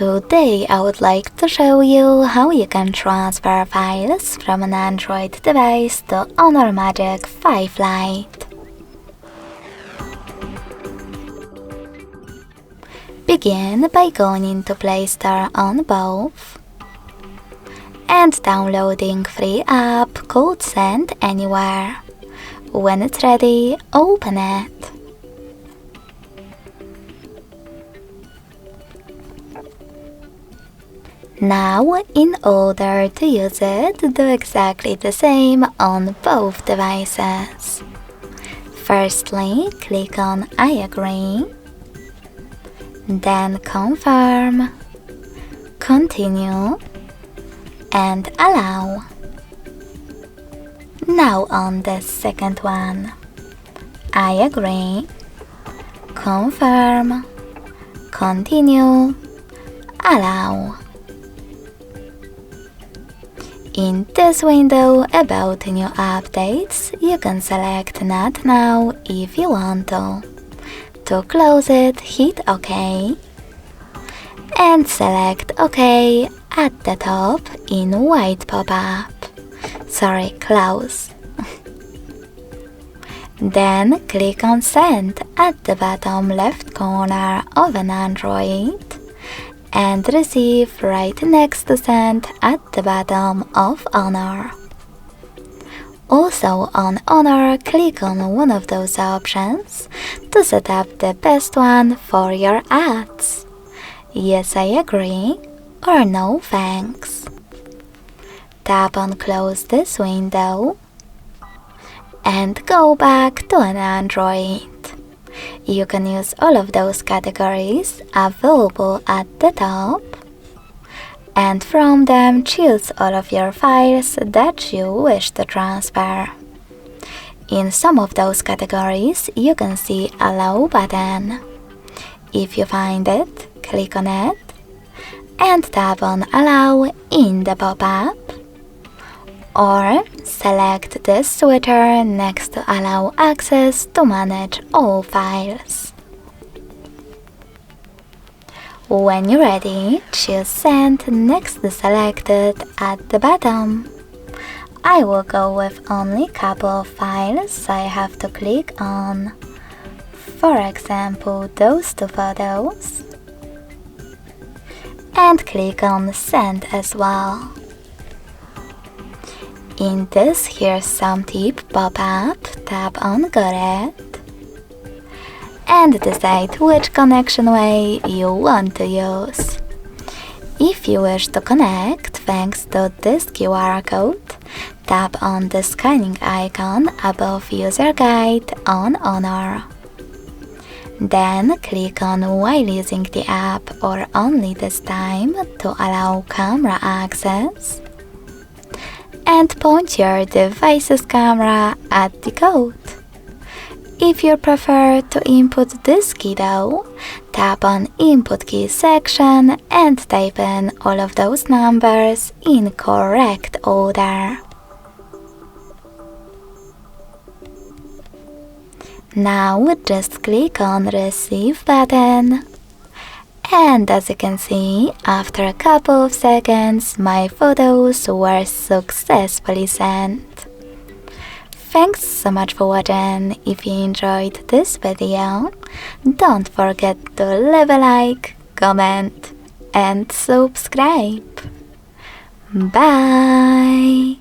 Today I would like to show you how you can transfer files from an Android device to HONOR Magic5 Lite. Begin by going into Play Store on both and downloading free app called Send Anywhere. When it's ready, open it. Now, in order to use it, do exactly the same on both devices. Firstly, click on I agree, then confirm, continue, and allow. Now on the second one, I agree, confirm, continue, allow. In this window about new updates, you can select Not Now if you want to. To close it, hit OK and select OK at the top in white pop-up. Sorry, close. Then click on Send at the bottom left corner of an Android and receive right next to Send at the bottom of HONOR. Also on HONOR, click on one of those options to set up the best one for your ads. Yes, I agree, or no thanks. Tap on Close this window and go back to an Android. You can use all of those categories available at the top, and from them choose all of your files that you wish to transfer. In some of those categories, you can see Allow button. If you find it, click on it and tap on Allow in the pop-up, or select the switcher next to Allow access to manage all files. When you're ready, choose Send next to Selected at the bottom. I will go with only a couple of files I have to click on. For example, those two photos. And click on Send as well. In this Here's Some Tip pop-up, tap on Got It and decide which connection way you want to use. If you wish to connect thanks to this QR code, tap on the scanning icon above User Guide on HONOR. Then click on While using the app or only this time to allow camera access, and point your device's camera at the code. If you prefer to input this key though, tap on Input Key section and type in all of those numbers in correct order. Now just click on Receive button. And as you can see, after a couple of seconds, my photos were successfully sent. Thanks so much for watching. If you enjoyed this video, don't forget to leave a like, comment and subscribe. Bye!